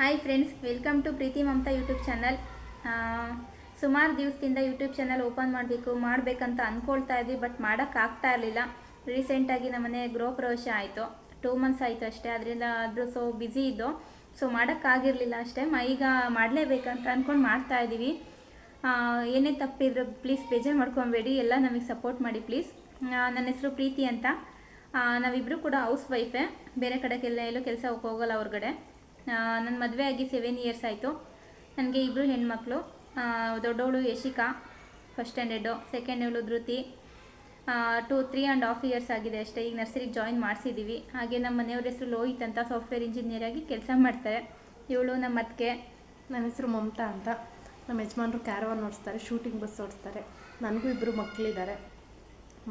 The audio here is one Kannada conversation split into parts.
Hi friends, welcome to Preeti Mamata YouTube channel. ಸುಮಾರು ದಿವಸದಿಂದ ಯೂಟ್ಯೂಬ್ ಚಾನಲ್ ಓಪನ್ ಮಾಡಬೇಕಂತ ಅಂದ್ಕೊಳ್ತಾ ಇದ್ವಿ, ಬಟ್ ಮಾಡೋಕ್ಕಾಗ್ತಾ ಇರಲಿಲ್ಲ. ರೀಸೆಂಟಾಗಿ ನಮ್ಮನೆ ಗೃಹ ಪ್ರವೇಶ ಆಯಿತು, 2 ಮಂತ್ಸ್ ಆಯಿತು ಅಷ್ಟೇ. ಅದರಿಂದ ಸೊ ಬ್ಯುಸಿ ಇದ್ದು, ಸೊ ಮಾಡೋಕ್ಕಾಗಿರಲಿಲ್ಲ ಅಷ್ಟೇ. ಈಗ ಮಾಡಲೇಬೇಕಂತ ಅಂದ್ಕೊಂಡು ಮಾಡ್ತಾ ಇದ್ದೀವಿ. ಏನೇ ತಪ್ಪಿದ್ರು ಪ್ಲೀಸ್ ಬೇಜಾರು ಮಾಡ್ಕೊಬೇಡಿ, ಎಲ್ಲ ನಮಗೆ ಸಪೋರ್ಟ್ ಮಾಡಿ ಪ್ಲೀಸ್. ನನ್ನ ಹೆಸರು ಪ್ರೀತಿ ಅಂತ. ನಾವಿಬ್ಬರು ಕೂಡ ಹೌಸ್ ವೈಫೇ, ಬೇರೆ ಕಡೆಗೆಲ್ಲ ಎಲ್ಲೂ ಕೆಲಸ ಹೋಗಲ್ಲ ಹೊರಗಡೆ. ನನ್ನ ಮದುವೆ ಆಗಿ 7 ಇಯರ್ಸ್ ಆಯಿತು. ನನಗೆ ಇಬ್ಬರು ಹೆಣ್ಮಕ್ಳು. ದೊಡ್ಡವಳು Yashika, first standard. ಸೆಕೆಂಡವಳು Dhriti, 3.5 years ಆಗಿದೆ ಅಷ್ಟೇ. ಈಗ ನರ್ಸರಿಗೆ ಜಾಯಿನ್ ಮಾಡಿಸಿದ್ದೀವಿ. ಹಾಗೆ ನಮ್ಮ ಮನೆಯವ್ರ ಹೆಸರು ಲೋಹಿತ್ ಅಂತ, ಸಾಫ್ಟ್ವೇರ್ ಇಂಜಿನಿಯರ್ ಆಗಿ ಕೆಲಸ ಮಾಡ್ತಾರೆ. ಇವಳು ನಮ್ಮ ಅತ್ತಿಗೆ. ನನ್ನ ಹೆಸರು ಮಮತಾ ಅಂತ. ನಮ್ಮ ಯಜಮಾನರು ಕ್ಯಾರವಾನ್ ಓಡಿಸ್ತಾರೆ, ಶೂಟಿಂಗ್ ಬಸ್ ಓಡಿಸ್ತಾರೆ. ನನಗೂ 2 ಮಕ್ಕಳಿದ್ದಾರೆ.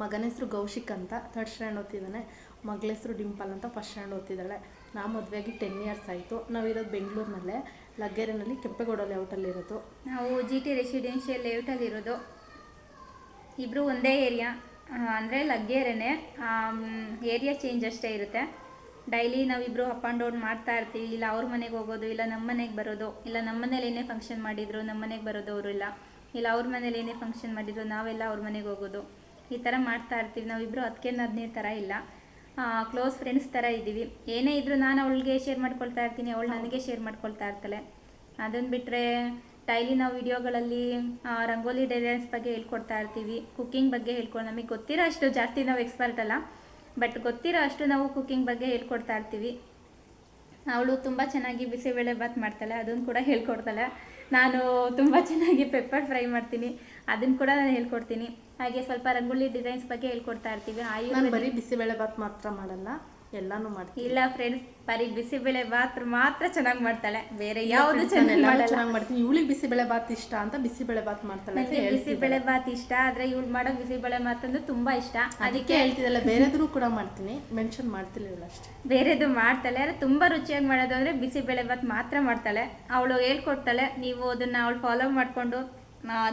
ಮಗನ ಹೆಸರು ಕೌಶಿಕ್ ಅಂತ, 3rd ಸ್ಟ್ಯಾಂಡ್ ಓದ್ತಿದ್ದಾನೆ. ಮಗಳ ಹೆಸರು ಡಿಂಪಲ್ ಅಂತ, 1st ಸ್ಟ್ಯಾಂಡ್ ಓದ್ತಿದ್ದಾಳೆ. ನಾ ಮದುವೆಯಾಗಿ 10 ಇಯರ್ಸ್ ಆಯಿತು. ನಾವಿರೋದು ಬೆಂಗಳೂರಿನಲ್ಲೇ, ಲಗ್ಗೆರೆನಲ್ಲಿ, ಕೆಂಪೇಗೌಡ ಲೇಔಟಲ್ಲಿರೋದು. ನಾವು GT ರೆಸಿಡೆನ್ಷಿಯಲ್ ಲೇಔಟಲ್ಲಿರೋದು. ಇಬ್ಬರು ಒಂದೇ ಏರಿಯಾ, ಅಂದರೆ ಲಗ್ಗೆರೆನೇ, ಏರಿಯಾ ಚೇಂಜ್ ಅಷ್ಟೇ ಇರುತ್ತೆ. ಡೈಲಿ ನಾವಿಬ್ಬರು ಅಪ್ ಆ್ಯಂಡ್ ಡೌನ್ ಮಾಡ್ತಾ ಇರ್ತೀವಿ. ಇಲ್ಲ ಅವ್ರ ಮನೆಗೆ ಹೋಗೋದು, ಇಲ್ಲ ನಮ್ಮ ಮನೆಗೆ ಬರೋದು. ಇಲ್ಲ ನಮ್ಮ ಮನೇಲಿ ಏನೇ ಫಂಕ್ಷನ್ ಮಾಡಿದ್ರು ನಮ್ಮ ಮನೆಗೆ ಬರೋದು ಅವರು. ಇಲ್ಲ ಅವ್ರ ಮನೇಲಿ ಏನೇ ಫಂಕ್ಷನ್ ಮಾಡಿದ್ರು ನಾವೆಲ್ಲ ಅವ್ರ ಮನೆಗೆ ಹೋಗೋದು. ಈ ಥರ ಮಾಡ್ತಾ ಇರ್ತೀವಿ. ನಾವಿಬ್ಬರು 10-15 ಥರ ಇಲ್ಲ, ಕ್ಲೋಸ್ ಫ್ರೆಂಡ್ಸ್ ಥರ ಇದ್ದೀವಿ. ಏನೇ ಇದ್ದರೂ ನಾನು ಅವಳಿಗೆ ಶೇರ್ ಮಾಡ್ಕೊಳ್ತಾ ಇರ್ತೀನಿ, ಅವಳು ನನಗೆ ಶೇರ್ ಮಾಡ್ಕೊಳ್ತಾ ಇರ್ತಾಳೆ. ಅದನ್ನು ಬಿಟ್ಟರೆ ಡೈಲಿ ನಾವು ವಿಡಿಯೋಗಳಲ್ಲಿ ರಂಗೋಲಿ ಡಿಸೈನ್ಸ್ ಬಗ್ಗೆ ಹೇಳ್ಕೊಡ್ತಾ ಇರ್ತೀವಿ, ಕುಕ್ಕಿಂಗ್ ಬಗ್ಗೆ ನಮಗೆ ಗೊತ್ತಿರೋ ಅಷ್ಟು, ಜಾಸ್ತಿ ನಾವು ಎಕ್ಸ್ಪರ್ಟ್ ಅಲ್ಲ, ಬಟ್ ಗೊತ್ತಿರೋ ಅಷ್ಟು ನಾವು ಕುಕ್ಕಿಂಗ್ ಬಗ್ಗೆ ಹೇಳ್ಕೊಡ್ತಾ ಇರ್ತೀವಿ. ಅವಳು ತುಂಬ ಚೆನ್ನಾಗಿ ಬಿಸಿಬೇಳೆ ಬಾತ್ ಮಾಡ್ತಾಳೆ, ಅದನ್ನು ಕೂಡ ಹೇಳ್ಕೊಡ್ತಾಳೆ. ನಾನು ತುಂಬ ಚೆನ್ನಾಗಿ ಪೆಪ್ಪರ್ ಫ್ರೈ ಮಾಡ್ತೀನಿ, ಅದನ್ನು ಕೂಡ ನಾನು ಹೇಳ್ಕೊಡ್ತೀನಿ. ಹಾಗೆ ಸ್ವಲ್ಪ ರಂಗೋಲಿ ಡಿಸೈನ್ಸ್ ಬಗ್ಗೆ ಹೇಳ್ಕೊಡ್ತಾ ಇರ್ತೀವಿ. ಬರೀ ಬಿಸಿಬೇಳೆ ಬಾತ್ ಮಾತ್ರ ಮಾಡಲ್ಲ, ಎಲ್ಲಾನು ಮಾಡ್ತೀನಿ. ಇಲ್ಲ ಫ್ರೆಂಡ್ಸ್, ಬರೀ ಬಿಸಿಬೇಳೆ ಬಾತ್ ಮಾತ್ರ ಚೆನ್ನಾಗಿ ಮಾಡ್ತಾಳೆ, ಬೇರೆ ಯಾವುದು ಚೆನ್ನಾಗಿ ಮಾಡ್ತೀನಿ. ಇವಳಿಗೆ ಬಿಸಿಬೇಳೆ ಬಾತ್ ಇಷ್ಟ ಅಂತ ಬಿಸಿಬೇಳೆ ಬಾತ್ ಮಾಡ್ತಾಳೆ. ನನಗೆ ಬಿಸಿಬೇಳೆ ಬಾತ್ ಇಷ್ಟ, ಆದರೆ ಇವಳು ಮಾಡೋ ಬಿಸಿಬೇಳೆ ಬಾತ್ ಅಂದ್ರೆ ತುಂಬ ಇಷ್ಟ, ಅದಕ್ಕೆ ಹೇಳ್ತಿದ್ದಲ್ಲ. ಬೇರೆದ್ರು ಕೂಡ ಮಾಡ್ತೀನಿ, ಮೆನ್ಷನ್ ಮಾಡ್ತಿಲ್ಲ ಇವಳು ಅಷ್ಟೇ. ಬೇರೆದು ಮಾಡ್ತಾಳೆ, ಆದರೆ ತುಂಬ ರುಚಿಯಾಗಿ ಮಾಡೋದು ಅಂದರೆ ಬಿಸಿಬೇಳೆ ಬಾತ್ ಮಾತ್ರ ಮಾಡ್ತಾಳೆ. ಅವಳು ಹೇಳ್ಕೊಡ್ತಾಳೆ, ನೀವು ಅದನ್ನು ಅವಳು ಫಾಲೋ ಮಾಡಿಕೊಂಡು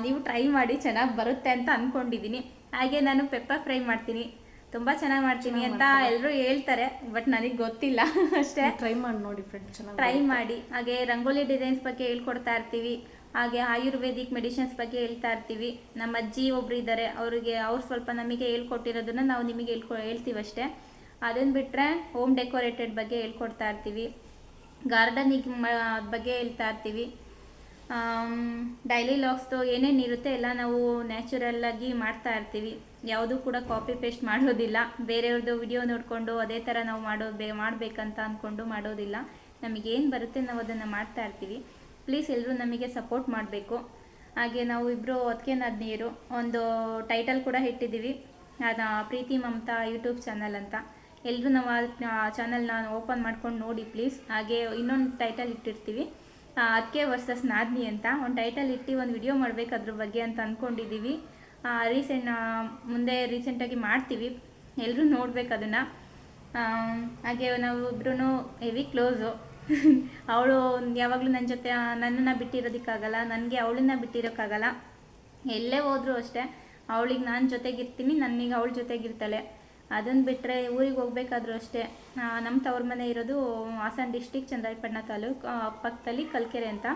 ನೀವು ಟ್ರೈ ಮಾಡಿ, ಚೆನ್ನಾಗಿ ಬರುತ್ತೆ ಅಂತ ಅಂದ್ಕೊಂಡಿದ್ದೀನಿ. ಹಾಗೆ ನಾನು ಪೆಪ್ಪರ್ ಫ್ರೈ ಮಾಡ್ತೀನಿ, ತುಂಬ ಚೆನ್ನಾಗಿ ಮಾಡ್ತೀನಿ ಅಂತ ಎಲ್ಲರೂ ಹೇಳ್ತಾರೆ, ಬಟ್ ನನಗೆ ಗೊತ್ತಿಲ್ಲ ಅಷ್ಟೇ. ಟ್ರೈ ಮಾಡಿ ನೋಡಿ ಫ್ರೆಂಡ್ಸ್, ಚೆನ್ನಾಗಿ ಟ್ರೈ ಮಾಡಿ. ಹಾಗೆ ರಂಗೋಲಿ ಡಿಸೈನ್ಸ್ ಬಗ್ಗೆ ಹೇಳ್ಕೊಡ್ತಾ ಇರ್ತೀವಿ. ಹಾಗೆ ಆಯುರ್ವೇದಿಕ್ ಮೆಡಿಸಿನ್ಸ್ ಬಗ್ಗೆ ಹೇಳ್ತಾ ಇರ್ತೀವಿ. ನಮ್ಮ ಅಜ್ಜಿ ಒಬ್ರು ಇದ್ದಾರೆ, ಅವ್ರು ಸ್ವಲ್ಪ ನಮಗೆ ಹೇಳ್ಕೊಟ್ಟಿರೋದನ್ನ ನಾವು ನಿಮಗೆ ಹೇಳ್ತೀವಿ ಅಷ್ಟೇ. ಅದನ್ನು ಬಿಟ್ಟರೆ ಹೋಮ್ ಡೆಕೋರೇಟೆಡ್ ಬಗ್ಗೆ ಹೇಳ್ಕೊಡ್ತಾ ಇರ್ತೀವಿ, ಗಾರ್ಡನಿಂಗ್ ಬಗ್ಗೆ ಹೇಳ್ತಾ ಇರ್ತೀವಿ. ಡೈಲಿ ಲಾಗ್ಸ್ದು ಏನೇನಿರುತ್ತೆ ಎಲ್ಲ ನಾವು ನ್ಯಾಚುರಲ್ಲಾಗಿ ಮಾಡ್ತಾ ಇರ್ತೀವಿ. ಯಾವುದೂ ಕೂಡ ಕಾಪಿ ಪೇಸ್ಟ್ ಮಾಡೋದಿಲ್ಲ, ಬೇರೆಯವ್ರದ್ದು ವಿಡಿಯೋ ನೋಡಿಕೊಂಡು ಅದೇ ಥರ ನಾವು ಮಾಡಬೇಕಂತ ಅಂದ್ಕೊಂಡು ಮಾಡೋದಿಲ್ಲ. ನಮಗೇನು ಬರುತ್ತೆ ನಾವು ಅದನ್ನು ಮಾಡ್ತಾ ಇರ್ತೀವಿ. ಪ್ಲೀಸ್ ಎಲ್ಲರೂ ನಮಗೆ ಸಪೋರ್ಟ್ ಮಾಡಬೇಕು. ಹಾಗೆ ನಾವು ಇಬ್ಬರು ಅದಕ್ಕೇನಾದ್ನೀರು ಒಂದು ಟೈಟಲ್ ಕೂಡ ಇಟ್ಟಿದ್ದೀವಿ, ಅದು ಪ್ರೀತಿ ಮಮತಾ ಯೂಟ್ಯೂಬ್ ಚಾನಲ್ ಅಂತ. ಎಲ್ಲರೂ ನಾವು ಆ ಚಾನಲ್ನ ಓಪನ್ ಮಾಡ್ಕೊಂಡು ನೋಡಿ ಪ್ಲೀಸ್. ಹಾಗೆ ಇನ್ನೊಂದು ಟೈಟಲ್ ಇಟ್ಟಿರ್ತೀವಿ, ಅದಕ್ಕೆ ವರ್ಸಸ್ ನಾದ್ನಿ ಅಂತ. ಒಂದು ಟೈಟಲ್ ಇಟ್ಟು ಒಂದು ವಿಡಿಯೋ ಮಾಡಬೇಕು ಅದ್ರ ಬಗ್ಗೆ ಅಂತ ಅಂದ್ಕೊಂಡಿದ್ದೀವಿ. ರೀಸೆಂಟಾಗಿ ಮಾಡ್ತೀವಿ, ಎಲ್ಲರೂ ನೋಡ್ಬೇಕು ಅದನ್ನು. ಹಾಗೆ ನಾವು ಇಬ್ಬರೂ ಹೆವಿ ಕ್ಲೋಸು. ಅವಳು ಯಾವಾಗಲೂ ನನ್ನ ಜೊತೆ, ನನ್ನನ್ನು ಬಿಟ್ಟಿರೋದಕ್ಕಾಗಲ್ಲ, ನನಗೆ ಅವಳನ್ನ ಬಿಟ್ಟಿರೋಕ್ಕಾಗಲ್ಲ. ಎಲ್ಲೇ ಹೋದರೂ ಅಷ್ಟೇ, ಅವಳಿಗೆ ನಾನು ಜೊತೆಗಿರ್ತೀನಿ, ನನಗೆ ಅವಳ ಜೊತೆಗಿರ್ತಾಳೆ. ಅದನ್ನು ಬಿಟ್ಟರೆ ಊರಿಗೆ ಹೋಗ್ಬೇಕಾದ್ರೂ ಅಷ್ಟೇ. ನಮ್ಮ ತವ್ರ ಮನೆ ಇರೋದು ಹಾಸನ ಡಿಸ್ಟಿಕ್, ಚಂದ್ರಾಯಪಟ್ಟಣ ತಾಲೂಕು, ಪಕ್ಕದಲ್ಲಿ ಕಲ್ಕೆರೆ ಅಂತ.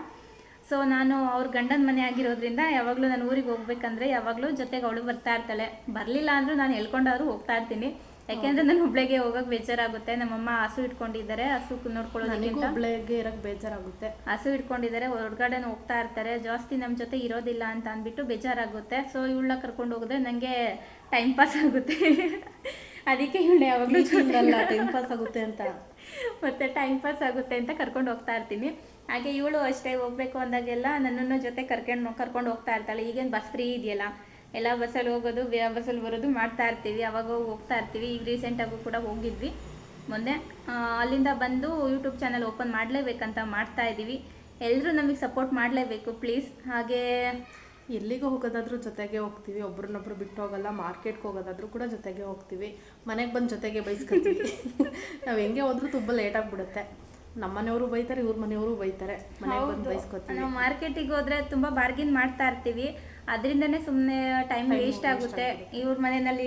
ಸೊ ನಾನು ಅವ್ರ ಗಂಡನ ಮನೆ ಆಗಿರೋದ್ರಿಂದ ಯಾವಾಗಲೂ ನಾನು ಊರಿಗೆ ಹೋಗ್ಬೇಕಂದ್ರೆ ಯಾವಾಗಲೂ ಜೊತೆಗೆ ಅವಳು ಬರ್ತಾ ಇರ್ತಾಳೆ. ಬರಲಿಲ್ಲ ಅಂದರೂ ನಾನು ಹೇಳ್ಕೊಂಡಾದ್ರೂ ಹೋಗ್ತಾ ಇರ್ತೀನಿ, ಯಾಕೆಂದರೆ ನಾನು ಒಬ್ಳಿಗೆ ಹೋಗೋಕೆ ಬೇಜಾರಾಗುತ್ತೆ. ನಮ್ಮಮ್ಮ ಹಸು ಇಟ್ಕೊಂಡಿದ್ದಾರೆ, ಹಸು ನೋಡ್ಕೊಳ್ಳೋದಕ್ಕಿಂತ ಒಬ್ಳಿಗೆ ಇರೋಕ್ಕೆ ಬೇಜಾರಾಗುತ್ತೆ. ಹಸು ಇಟ್ಕೊಂಡಿದ್ದಾರೆ, ಹೊರಗಡೆ ಹೋಗ್ತಾ ಇರ್ತಾರೆ, ಜಾಸ್ತಿ ನಮ್ಮ ಜೊತೆ ಇರೋದಿಲ್ಲ ಅಂತ ಅಂದ್ಬಿಟ್ಟು ಬೇಜಾರಾಗುತ್ತೆ. ಸೊ ಇವಳನ್ನ ಕರ್ಕೊಂಡು ಹೋಗಿದ್ರೆ ನನಗೆ ಟೈಮ್ ಪಾಸ್ ಆಗುತ್ತೆ. ಅದಕ್ಕೆ ಇವಳು ಯಾವಾಗಲೂ ಟೈಮ್ ಪಾಸ್ ಆಗುತ್ತೆ ಅಂತ ಮತ್ತು ಟೈಮ್ ಪಾಸ್ ಆಗುತ್ತೆ ಅಂತ ಕರ್ಕೊಂಡು ಹೋಗ್ತಾ ಇರ್ತೀನಿ. ಹಾಗೆ ಇವಳು ಅಷ್ಟೇ, ಹೋಗಬೇಕು ಅಂದಾಗೆಲ್ಲ ನನ್ನನ್ನು ಜೊತೆ ಕರ್ಕೊಂಡು ಹೋಗ್ತಾ ಇರ್ತಾಳೆ. ಈಗೇನು ಬಸ್ ಫ್ರೀ ಇದೆಯಲ್ಲ, ಎಲ್ಲ ಬಸ್ಸಲ್ಲಿ ಹೋಗೋದು, ಬಸ್ಸಲ್ಲಿ ಬರೋದು ಮಾಡ್ತಾ ಇರ್ತೀವಿ, ಅವಾಗ ಹೋಗ್ತಾ ಇರ್ತೀವಿ. ಈಗ ರೀಸೆಂಟಾಗೂ ಕೂಡ ಹೋಗಿದ್ವಿ ಮೊನ್ನೆ. ಅಲ್ಲಿಂದ ಬಂದು ಯೂಟ್ಯೂಬ್ ಚಾನಲ್ ಓಪನ್ ಮಾಡಲೇಬೇಕಂತ ಮಾಡ್ತಾ ಇದ್ದೀವಿ. ಎಲ್ಲರೂ ನಮಗೆ ಸಪೋರ್ಟ್ ಮಾಡಲೇಬೇಕು ಪ್ಲೀಸ್. ಹಾಗೆ ಎಲ್ಲಿಗೆ ಹೋಗೋದಾದ್ರೂ ಜೊತೆಗೆ ಹೋಗ್ತೀವಿ, ಒಬ್ರನ್ನೊಬ್ರು ಬಿಟ್ಟು ಹೋಗಲ್ಲ. ಮಾರ್ಕೆಟ್ಗೆ ಹೋಗೋದಾದ್ರೂ ಕೂಡ ಜೊತೆಗೆ ಹೋಗ್ತೀವಿ, ಮನೆಗೆ ಬಂದು ಜೊತೆಗೆ ಬೈಸ್ಕೊತೀವಿ. ನಾವು ಹೆಂಗೆ ಹೋದ್ರೂ ತುಂಬ ಲೇಟಾಗಿಬಿಡುತ್ತೆ. ನಮ್ಮ ಮನೆಯವರು ಬೈತಾರೆ, ಇವ್ರ ಮನೆಯವರು ಬೈತಾರೆ, ಮನೆಗೆ ಬಂದು ಬೈಸ್ಕೊತೀವಿ. ನಾವು ಮಾರ್ಕೆಟಿಗೆ ಹೋದರೆ ತುಂಬ ಬಾರ್ಗಿನ್ ಮಾಡ್ತಾ ಇರ್ತೀವಿ. ಅದರಿಂದನೇ ಸುಮ್ಮನೆ ಟೈಮ್ ವೇಸ್ಟ್ ಆಗುತ್ತೆ. ಇವ್ರ ಮನೆಯಲ್ಲಿ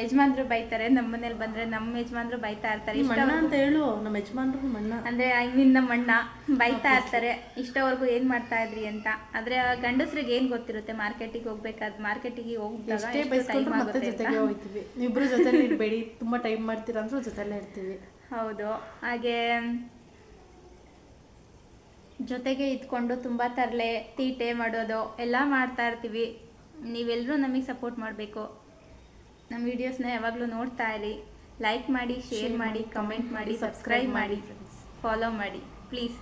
ಯಜಮಾನ್ರು ಬೈತಾರೆ, ನಮ್ಮ ಮನೇಲಿ ಬಂದರೆ ನಮ್ಮ ಯಜಮಾನ್ರು ಬೈತಾ ಇರ್ತಾರೆ. ಮಣ್ಣ ಅಂತ ಹೇಳು, ನಮ್ಮ ಯಜಮಾನ್ರು ಮಣ್ಣ ಅಂದರೆ ಐ ಮೀನ್ ನಮ್ಮ ಅಣ್ಣ ಬೈತಾ ಇರ್ತಾರೆ, ಇಷ್ಟವರೆಗೂ ಏನು ಮಾಡ್ತಾ ಇದ್ರಿ ಅಂತ. ಆದರೆ ಗಂಡಸ್ರಿಗೆ ಏನು ಗೊತ್ತಿರುತ್ತೆ, ಮಾರ್ಕೆಟಿಗೆ ಹೋಗ್ಬೇಕಾದ್ರೆ ಮಾರ್ಕೆಟಿಗೆ ಹೋಗ್ದಾಗ ಮತ್ತೆ ಜೊತೆಗೆ ಹೋಗ್ತೀವಿ. ಇಬ್ಬರು ಜೊತೆಲಿ ಇರಬೇಡಿ, ತುಂಬ ಟೈಮ್ ಮಾಡ್ತೀರಾ ಅಂದ್ರೂ ಜೊತೆಲೇ ಇರ್ತೀವಿ. ಹೌದು. ಹಾಗೆ ಜೊತೆಗೆ ಇದ್ಕೊಂಡು ತುಂಬ ತರಲೆ ತೀಟೆ ಮಾಡೋದು ಎಲ್ಲ ಮಾಡ್ತಾ ಇರ್ತೀವಿ. ನೀವೆಲ್ಲರೂ ನಮಗೆ ಸಪೋರ್ಟ್ ಮಾಡಬೇಕು. ನಮ್ಮ ವೀಡಿಯೋಸ್ನ ಯಾವಾಗಲೂ ನೋಡ್ತಾ ಇರಿ. ಲೈಕ್ ಮಾಡಿ, ಶೇರ್ ಮಾಡಿ, ಕಮೆಂಟ್ ಮಾಡಿ, ಸಬ್ಸ್ಕ್ರೈಬ್ ಮಾಡಿ, ಫಾಲೋ ಮಾಡಿ ಪ್ಲೀಸ್.